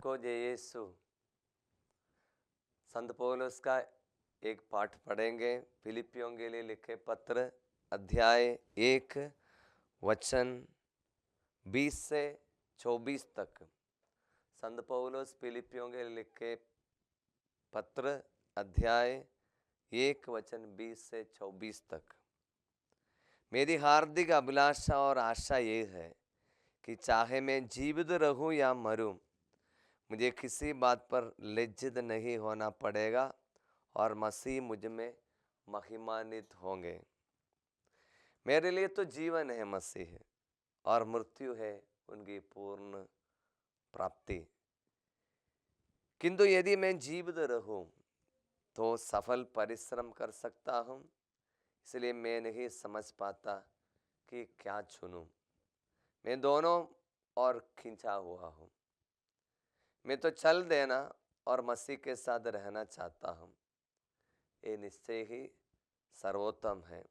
सबको जय यीशु। संत पौलुस का एक पाठ पढ़ेंगे। फिलिपियों के लिए लिखे पत्र अध्याय 1 वचन 20 से 24 तक। संत पौलुस फिलिपियों के लिए लिखे पत्र अध्याय 1 वचन 20 से 24 तक। मेरी हार्दिक अभिलाषा और आशा ये है कि चाहे मैं जीवित रहूं या मरूं, मुझे किसी बात पर लज्जित नहीं होना पड़ेगा और मसीह मुझ में महिमान्वित होंगे। मेरे लिए तो जीवन है मसीह और मृत्यु है उनकी पूर्ण प्राप्ति। किंतु यदि मैं जीवित रहूं तो सफल परिश्रम कर सकता हूं, इसलिए मैं नहीं समझ पाता कि क्या चुनूं। मैं दोनों और खिंचा हुआ हूं। मैं तो चल देना और मसीह के साथ रहना चाहता हूं। ये निश्चय ही सर्वोत्तम है।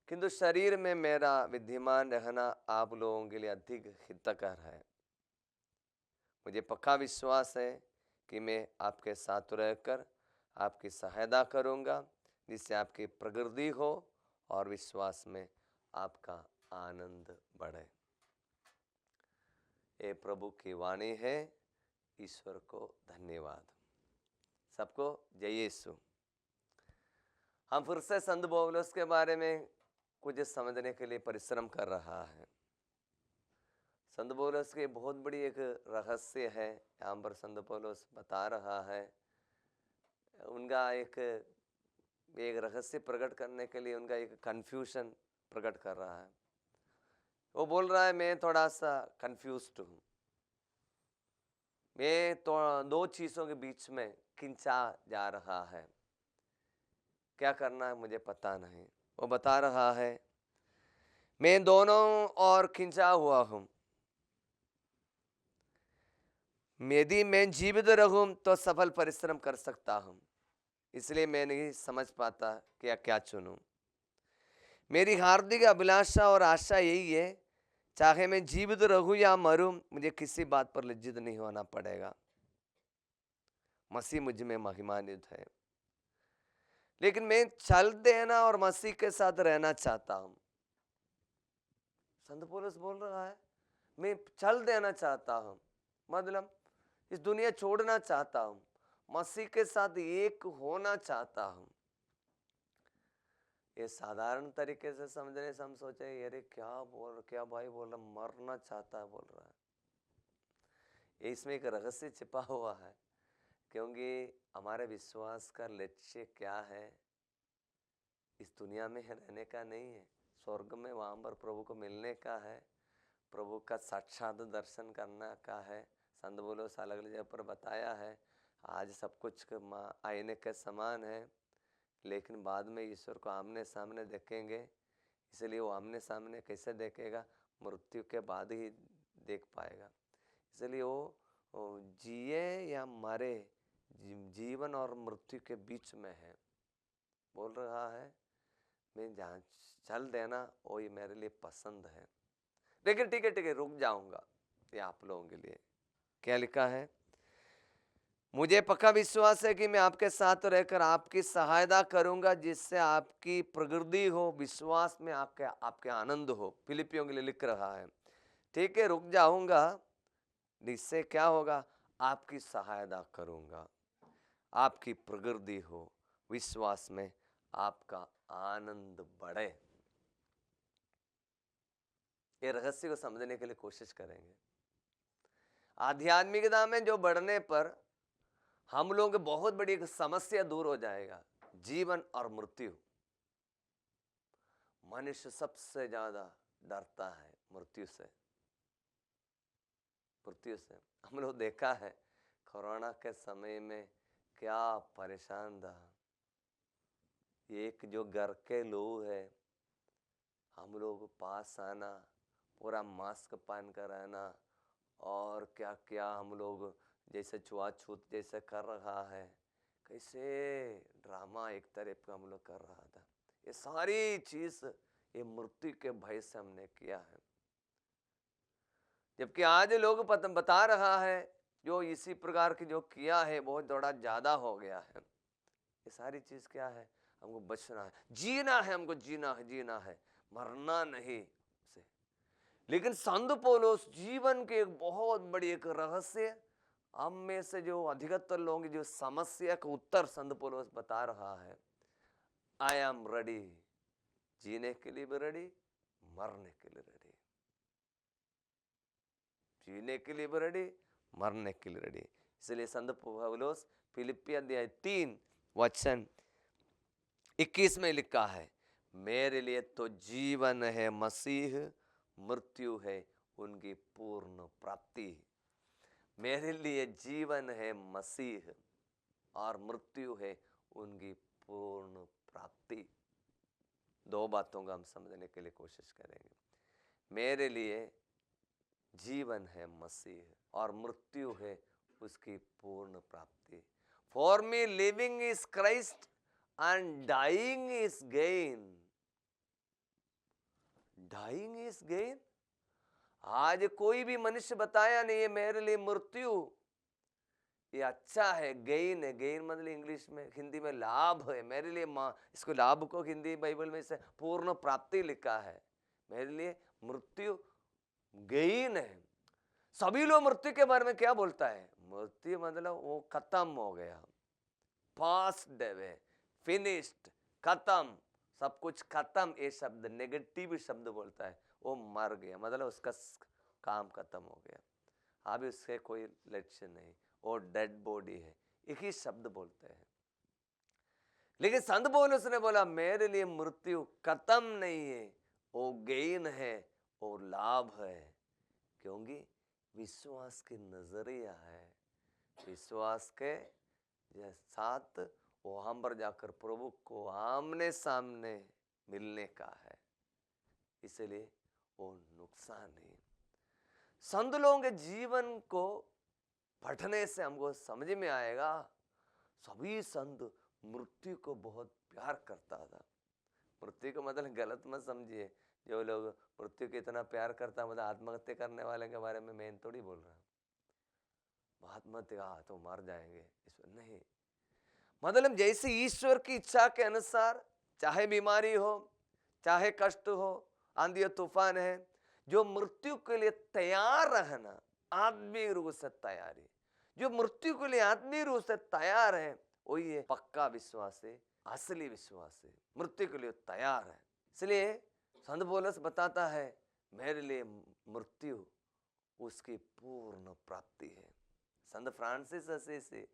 किंतु शरीर में मेरा विद्यमान रहना आप लोगों के लिए अधिक हितकर है। मुझे पक्का विश्वास है कि मैं आपके साथ रहकर आपकी सहायता करूंगा, जिससे आपकी प्रगति हो और विश्वास में आपका आनंद बढ़े। ये प्रभु की वाणी है। ईश्वर को धन्यवाद। सबको जय यीशु। हम फिर से संत पौलुस के बारे में कुछ समझने के लिए परिश्रम कर रहा है। संत पौलुस की बहुत बड़ी एक रहस्य है, यहाँ पर संत पौलुस बता रहा है। उनका एक रहस्य प्रकट करने के लिए उनका एक कंफ्यूजन प्रकट कर रहा है। वो बोल रहा है, मैं थोड़ा सा कंफ्यूज्ड हूँ। मैं तो दो चीजों के बीच में खिंचा जा रहा है। क्या करना है मुझे पता नहीं। वो बता रहा है, मैं दोनों और खिंचा हुआ हूं। यदि मैं जीवित रहूं तो सफल परिश्रम कर सकता हूं, इसलिए मैं नहीं समझ पाता कि क्या चुनूं। मेरी हार्दिक अभिलाषा और आशा यही है, चाहे मैं जीवित रहूं या मरूं, मुझे किसी बात पर लज्जित नहीं होना पड़ेगा। मसीह मुझ में महिमान्वित है। लेकिन मैं चल देना और मसीह के साथ रहना चाहता हूं। संत पौलुस बोल रहा है, मैं चल देना चाहता हूं, मतलब इस दुनिया छोड़ना चाहता हूं, मसीह के साथ एक होना चाहता हूं। ये साधारण तरीके से समझने से हम सोचे, अरे क्या भाई बोल रहा, मरना चाहता है बोल रहा है। इसमें एक रहस्य छिपा हुआ है, क्योंकि हमारे विश्वास का लक्ष्य क्या है? इस दुनिया में रहने का नहीं है, स्वर्ग में वहां पर प्रभु को मिलने का है, प्रभु का साक्षात दर्शन करने का है। संत पौलुस अलग अलग जगह पर बताया है, आज सब कुछ आईने के समान है, लेकिन बाद में ईश्वर को आमने सामने देखेंगे। इसलिए वो आमने सामने कैसे देखेगा? मृत्यु के बाद ही देख पाएगा। इसलिए वो जिए या मरे, जीवन और मृत्यु के बीच में है। बोल रहा है, मैं जहाँ चल देना वो ये मेरे लिए पसंद है। लेकिन ठीक है रुक जाऊंगा। ये आप लोगों के लिए क्या लिखा है? मुझे पक्का विश्वास है कि मैं आपके साथ रहकर आपकी सहायता करूंगा, जिससे आपकी प्रगति हो, विश्वास में आपके आनंद हो। फिलिपियों के लिए लिख रहा है, ठीक है रुक जाऊंगा, इससे क्या होगा? आपकी सहायता करूंगा, आपकी प्रगति हो, विश्वास में आपका आनंद बढ़े। ये रहस्य को समझने के लिए कोशिश करेंगे। आध्यात्मिकता में जो बढ़ने पर हम लोग बहुत बड़ी एक समस्या दूर हो जाएगा, जीवन और मृत्यु। मनुष्य सबसे ज्यादा डरता है मृत्यु से। हम लोग देखा है कोरोना के समय में क्या परेशान था। एक जो घर के लोग है, हम लोग पास आना, पूरा मास्क पहन कर रहना, और क्या क्या हम लोग जैसे छुआछूत जैसे कर रहा है, कैसे ड्रामा एक तरफ का हम लोग कर रहा था। ये सारी चीज ये मृत्यु के भय से हमने किया है। जबकि आज लोग बता रहा है जो इसी प्रकार की जो किया है बहुत थोड़ा ज्यादा हो गया है। ये सारी चीज क्या है, हमको बचना है, जीना है, हमको जीना है, जीना है, मरना नहीं से। लेकिन संत पौलुस जीवन के एक बहुत बड़ी एक रहस्य, हम में से जो अधिकतर लोगों की जो समस्या का उत्तर संत पौलुस बता रहा है, आई एम रेडी, जीने के लिए भी रेडी, मरने के लिए रेडी, जीने के लिए भी रेडी, मरने के लिए रेडी। इसलिए संत पौलुस फिलिप्पी अध्याय 3 वचन 21 में लिखा है, मेरे लिए तो जीवन है मसीह, मृत्यु है उनकी पूर्ण प्राप्ति। मेरे लिए जीवन है मसीह और मृत्यु है उनकी पूर्ण प्राप्ति। दो बातों का हम समझने के लिए कोशिश करेंगे। मेरे लिए जीवन है मसीह और मृत्यु है उसकी पूर्ण प्राप्ति। For me living is Christ and dying is gain. Dying is gain. आज कोई भी मनुष्य बताया नहीं है मेरे लिए मृत्यु ये अच्छा है, गेन है। गेन मतलब इंग्लिश में, हिंदी में लाभ है। मेरे लिए इसको लाभ को हिंदी बाइबल में से पूर्ण प्राप्ति लिखा है। मेरे लिए मृत्यु गेन है। सभी लोग मृत्यु के बारे में क्या बोलता है, मृत्यु मतलब वो खत्म हो गया, पास्ट है, फिनिश्ड, खत्म, सब कुछ खत्म। ये शब्द नेगेटिव शब्द बोलता है, वो मर गया मतलब उसका काम खत्म हो गया, अभी उसके कोई लक्ष्य नहीं, वो डेड बॉडी है, एक ही शब्द बोलते हैं। लेकिन संत पौलुस ने बोला मेरे लिए मृत्यु खत्म नहीं है, वो गेन है, वो लाभ है, क्योंकि विश्वास की नजरिया है। विश्वास के साथ वो हम पर जाकर प्रभु को आमने सामने मिलने का है, इसलिए वो नुकसान नहीं। संत लोगों के जीवन को पढ़ने से हमको समझ में आएगा, सभी संत मृत्यु को बहुत प्यार करता था। मृत्यु को मतलब गलत मत समझिए, जो लोग मृत्यु को इतना प्यार करता मतलब आत्महत्या करने वाले के बारे में मैं थोड़ी बोल रहा हूँ। आत्महत्या तो मर जाएंगे, इसमें नहीं। मतलब जैसे ईश्वर की इच्छा के अनुसार, चाहे बीमारी हो, चाहे कष्ट हो, आंधी तूफान है, जो मृत्यु के लिए तैयार रहना, आत्मीय रूप से तैयारी, जो मृत्यु के लिए आत्मीय रूप से तैयार है, वही है पक्का विश्वास है, असली विश्वास है, मृत्यु के लिए तैयार है। इसलिए संत पौलुस बताता है मेरे लिए मृत्यु उसकी पूर्ण प्राप्ति है। संत फ्रांसिस असीसी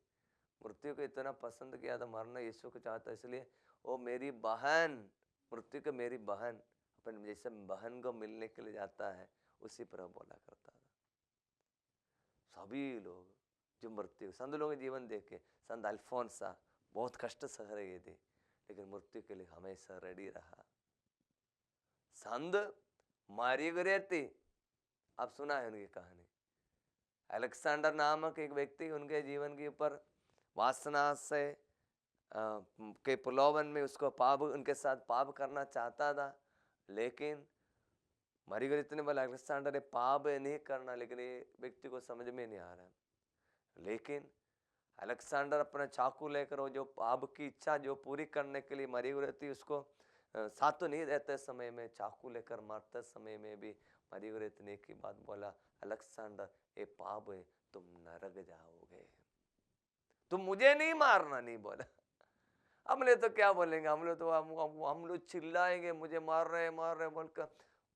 मृत्यु को इतना पसंद किया था, मरना यीशु को चाहता, इसलिए वो मेरी बहन, मृत्यु को मेरी बहन, अपन जैसे बहन को मिलने के लिए जाता है उसी पर बोला करता था। सभी लोग जो मृत्यु, संत लोगों के जीवन देख के, संत अल्फोंसा बहुत कष्ट सह रही थी लेकिन मृत्यु के लिए हमेशा रेडी रहा। संत मारी गए थे, आप सुना है उनकी कहानी। अलेक्जेंडर नामक एक व्यक्ति उनके जीवन के ऊपर वासना से के प्रलोभन में उसको पाप, उनके साथ पाप करना चाहता था, लेकिन मरीगरित ने बोला अलेक्जेंडर ने पाप नहीं करना, लेकिन ये व्यक्ति को समझ में नहीं आ रहा है। लेकिन अलेक्जेंडर अपना चाकू लेकर वो जो पाप की इच्छा जो पूरी करने के लिए मरीगरित उसको साथ तो नहीं रहते समय में, चाकू लेकर मारते समय में भी मरीगरित ने की बात बोला, अलेक्जेंडर ये पाप है, तुम नरक जाओगे, तुम मुझे नहीं मारना, नहीं बोला। हम लोग तो क्या बोलेंगे, हम लोग तो हम लोग चिल्लाएंगे मुझे मार रहे बोलकर,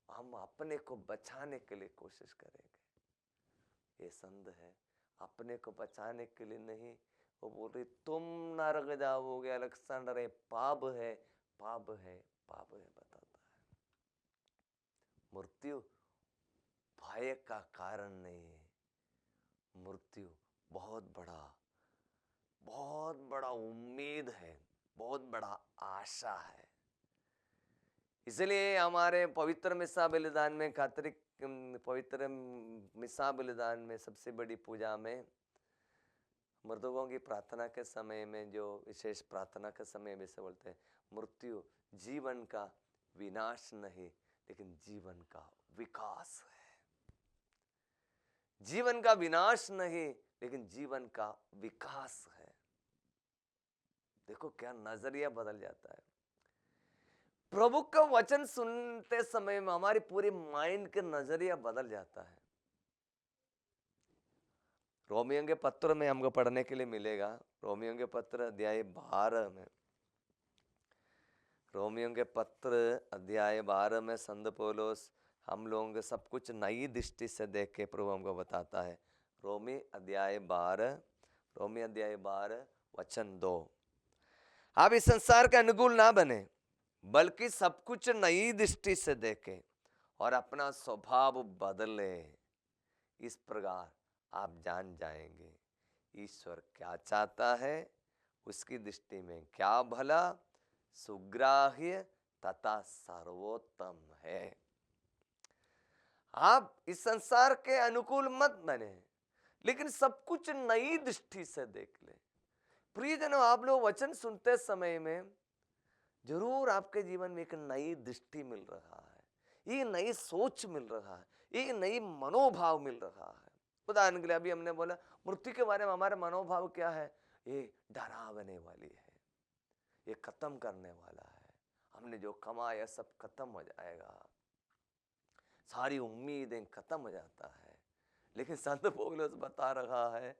हम अपने को बचाने के लिए कोशिश करेंगे। ये संत है अपने को बचाने के लिए नहीं, वो बोल रही तुम नरक जाओगे अलेक्जेंडर, ये पाप है, पाप है, पाप है, बताता है। मृत्यु भय का कारण नहीं है, मृत्यु बहुत बड़ा उम्मीद है, बहुत बड़ा आशा है। इसलिए हमारे पवित्र मिसा बलिदान में, कैथोलिक पवित्र मिसा बलिदान में सबसे बड़ी पूजा में मृतकों की प्रार्थना के समय में जो विशेष प्रार्थना के समय में से बोलते हैं, मृत्यु जीवन का विनाश नहीं लेकिन जीवन का विकास है। जीवन का विनाश नहीं लेकिन जीवन का विकास है। देखो क्या नजरिया बदल जाता है। प्रभु का वचन सुनते समय में हमारी पूरी माइंड के नजरिया बदल जाता है। रोमियो के पत्र में हमको पढ़ने के लिए मिलेगा, रोमियो के पत्र अध्याय 12 में, रोमियो के पत्र अध्याय 12 में संत पौलुस हम लोगों के सब कुछ नई दृष्टि से देख के प्रभु हमको बताता है। रोमी अध्याय 12 वचन 2, आप इस संसार के अनुकूल ना बने बल्कि सब कुछ नई दृष्टि से देखें और अपना स्वभाव बदले। इस प्रकार आप जान जाएंगे ईश्वर क्या चाहता है, उसकी दृष्टि में क्या भला, सुग्राह्य तथा सर्वोत्तम है। आप इस संसार के अनुकूल मत बने, लेकिन सब कुछ नई दृष्टि से देख ले। प्रियजनों, आप लोग वचन सुनते समय में जरूर आपके जीवन में एक नई दृष्टि मिल रहा है, एक नई सोच मिल रहा है, एक नई मनोभाव मिल रहा है। उदाहरण के लिए अभी हमने बोला मृत्यु के बारे में हमारा मनोभाव क्या है, ये डरावने वाली है, ये खत्म करने वाला है, हमने जो कमाया सब खत्म हो जाएगा, सारी उम्मीदें खत्म हो जाता है। लेकिन संत पौलुस बता रहा है,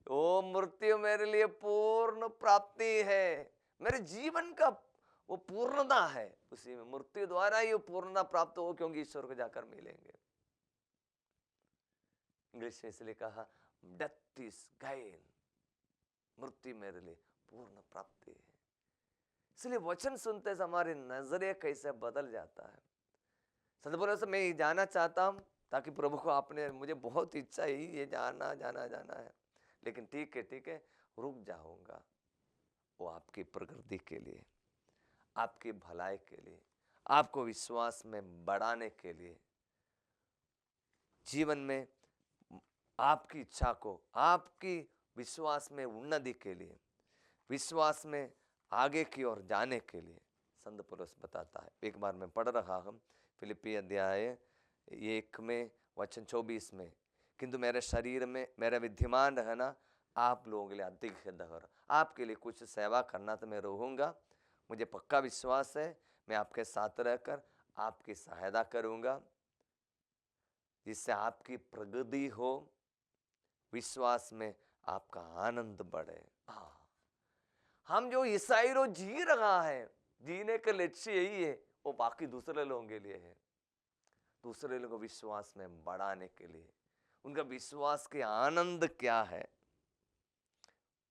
ओ मृत्यु मेरे लिए पूर्ण प्राप्ति है, मेरे जीवन का वो पूर्णता है, उसी में मृत्यु द्वारा ही वो पूर्णता प्राप्त हो, क्योंकि ईश्वर को जाकर मिलेंगे। इंग्लिश में इसलिए कहा डेथ इज गेन, मृत्यु मेरे लिए पूर्ण प्राप्ति है। इसलिए वचन सुनते से हमारे नजरिया कैसे बदल जाता है। संत पौलुस मैं ये जानना चाहता हूं, ताकि प्रभु को आपने, मुझे बहुत इच्छा है ये जाना है, लेकिन ठीक है रुक जाऊंगा। वो आपकी प्रकृति के लिए, आपकी भलाई के लिए, आपको विश्वास में बढ़ाने के लिए, जीवन में आपकी इच्छा को, आपकी विश्वास में उन्नति के लिए, विश्वास में आगे की ओर जाने के लिए संत पौलुस बताता है। एक बार मैं पढ़ रहा हूं फिलिप्पी अध्याय 1 में वचन 24 में, किंतु मेरे शरीर में मेरा विद्यमान रहना आप लोगों के लिए अधिक है दहर, आपके लिए कुछ सेवा करना तो मैं रहूंगा। मुझे पक्का विश्वास है मैं आपके साथ रहकर आपकी सहायता करूंगा, जिससे आपकी प्रगति हो, विश्वास में आपका आनंद बढ़े। हम जो ईसाई रोज जी रहा है, जीने का लक्ष्य यही है, वो बाकी दूसरे लोगों के लिए है, दूसरे लोगों को विश्वास में बढ़ाने के लिए। उनका विश्वास के आनंद क्या है,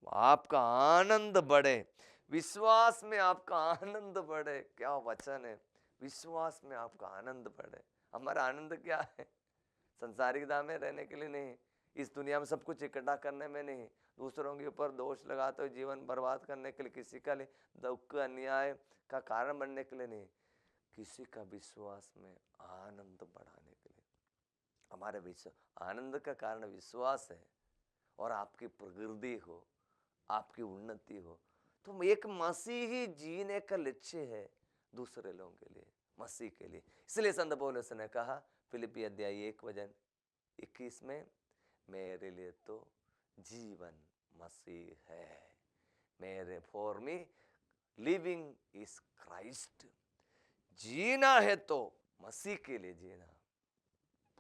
आपका आनंद बढ़े, विश्वास में आपका आनंद बढ़े। क्या वचन है, विश्वास में आपका आनंद बढ़े। हमारा आनंद क्या है, संसारिकता में रहने के लिए नहीं, इस दुनिया में सब कुछ इकट्ठा करने में नहीं, दूसरों के ऊपर दोष लगाते हुए जीवन बर्बाद करने के लिए, किसी का दुख अन्याय का कारण बनने के लिए नहीं, किसी का विश्वास में आनंद बढ़ाने के लिए। हमारे आनंद का कारण विश्वास है, और आपकी प्रगति हो, आपकी उन्नति हो, तो एक मसीही जीने का लक्ष्य है दूसरे लोगों के लिए, मसीह के लिए। इसलिए संत पौलुस ने कहा फिलिप्पी अध्याय 1 वचन 21 में, मेरे लिए तो जीवन मसीह है, मेरे for me living is Christ. जीना है तो मसीह के लिए जीना,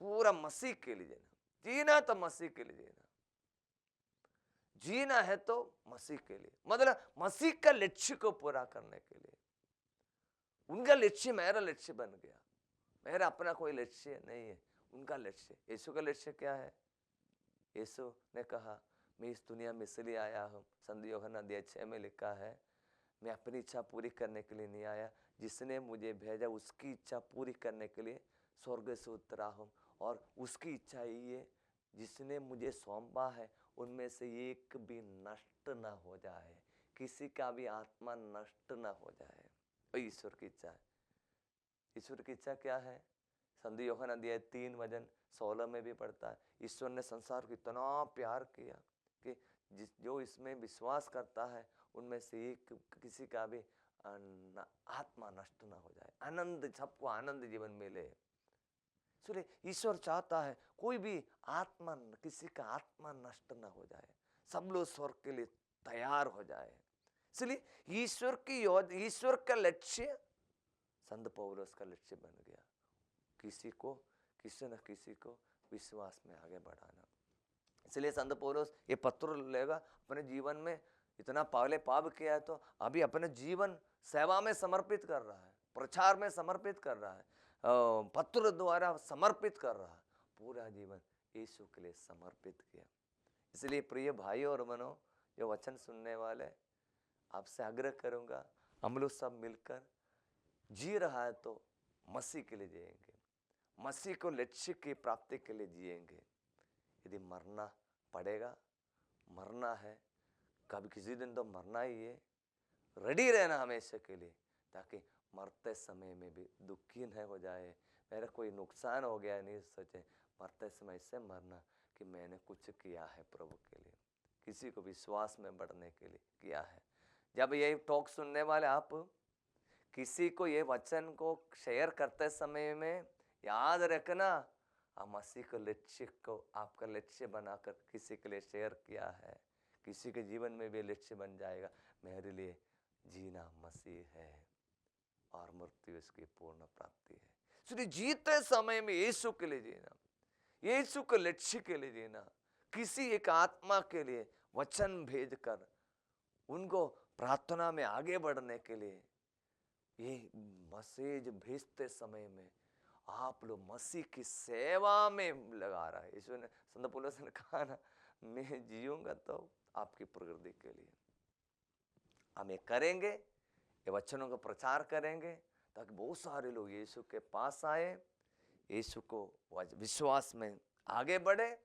पूरा मसीह के लिए जीना, जीना तो मसीह के लिए जीना, जीना है तो मसीह के लिए, मतलब मसीह का लक्ष्य को पूरा करने के लिए। उनका लक्ष्य मेरा लक्ष्य बन गया, मेरा अपना कोई लक्ष्य नहीं है, उनका लक्ष्य। यीशु का लक्ष्य क्या है, यीशु ने कहा मैं इस दुनिया में इसलिए आया हूं, संत यूहन्ना अध्याय 6 में लिखा है, मैं अपनी इच्छा पूरी करने के लिए नहीं आया, जिसने मुझे भेजा उसकी इच्छा पूरी करने के लिए स्वर्ग से उतरा हूं। और उसकी इच्छा यही है, जिसने मुझे सौंपा है उनमें से एक भी नष्ट न हो जाए, किसी का भी आत्मा नष्ट न हो जाए। और ईश्वर की इच्छा है। ईश्वर की इच्छा क्या है, संत यूहन्ना अध्याय 3 वचन 16 में भी पढ़ता है, ईश्वर ने संसार को इतना प्यार किया कि जो इसमें विश्वास करता है उनमें से एक किसी का भी आत्मा नष्ट ना हो जाए, आनंद, सबको आनंद जीवन मिले। इसलिए ईश्वर चाहता है कोई भी आत्मा, किसी का आत्मा नष्ट न हो जाए, सब लोग स्वर्ग के लिए तैयार हो जाए। इसलिए ईश्वर का लक्ष्य संत पौलुस का लक्ष्य बन गया, किसी न किसी को विश्वास में आगे बढ़ाना। इसलिए संत पौलुस ये पत्र लेगा, अपने जीवन में इतना पहले पाप किया है तो अभी अपने जीवन सेवा में समर्पित कर रहा है, प्रचार में समर्पित कर रहा है, पत्र द्वारा समर्पित कर रहा है, पूरा जीवन यीशु के लिए समर्पित किया। इसलिए प्रिय भाइयों और बहनों, जो वचन सुनने वाले, आपसे आग्रह करूंगा, हम लोग सब मिलकर जी रहा है तो मसीह के लिए जिएंगे, मसीह को लक्ष्य की प्राप्ति के लिए जिएंगे। यदि मरना पड़ेगा, मरना है, कभी किसी दिन तो मरना ही है, रेडी रहना हमेशा के लिए, ताकि मरते समय में भी दुखी न हो जाए, मेरा कोई नुकसान हो गया नहीं सोचे, मरते समय से मरना कि मैंने कुछ किया है प्रभु के लिए, किसी को विश्वास में बढ़ने के लिए किया है। जब ये टॉक सुनने वाले आप किसी को ये वचन को शेयर करते समय में याद रखना, आप मसीह को लक्ष्य को आपका लक्ष्य बनाकर किसी के लिए शेयर किया है, किसी के जीवन में भी लक्ष्य बन जाएगा, मेरे लिए जीना मसीह है और मृत्यु इसकी पूर्ण प्राप्ति है। इसलिए जीते समय में यीशु के लिए जीना, यीशु के लक्ष्य के लिए जीना, किसी एक आत्मा के लिए वचन भेजकर उनको प्रार्थना में आगे बढ़ने के लिए, ये मैसेज भेजते समय में आप लोग मसीह की सेवा में लगा रहा है। यीशु ने, संत पौलुस ने कहा ना, मैं जीऊंगा तो आपकी प्रकृति के लिए। हम ये करेंगे, ये वचनों का प्रचार करेंगे, ताकि बहुत सारे लोग यीशु के पास आए, यीशु को विश्वास में आगे बढ़े।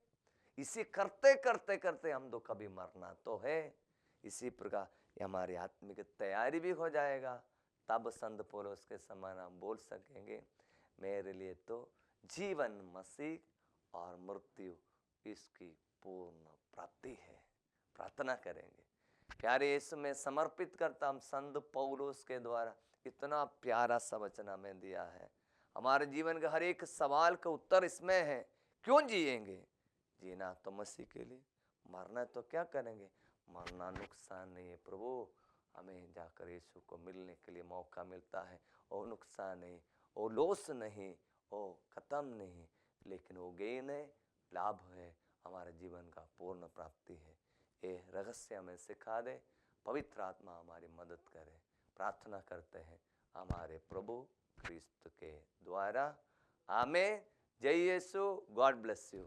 इसी करते करते करते हम तो कभी मरना तो है, इसी प्रकार हमारी आत्मिक तैयारी भी हो जाएगा, तब संत पौलुस के समान हम बोल सकेंगे, मेरे लिए तो जीवन मसीह और मृत्यु इसकी पूर्ण प्राप्ति है। प्रार्थना करेंगे। प्यारे यीशु में समर्पित करता हम संत पौलुस के द्वारा इतना प्यारा सा वचन हमें दिया है, हमारे जीवन का हर एक सवाल का उत्तर इसमें है। क्यों जिएंगे? जीना तो मसीह के लिए, मरना तो क्या करेंगे? मरना नुकसान नहीं है प्रभु, हमें जाकर यीशु को मिलने के लिए मौका मिलता है। वो नुकसान नहीं, वो लॉस नहीं, वो खत्म नहीं, लेकिन वो गेन है, लाभ है, हमारे जीवन का पूर्ण प्राप्ति है। ये रहस्य हमें सिखा दे, पवित्र आत्मा हमारी मदद करे। प्रार्थना करते हैं हमारे प्रभु क्रिस्त के द्वारा, आमीन। जय यीशु। God bless you.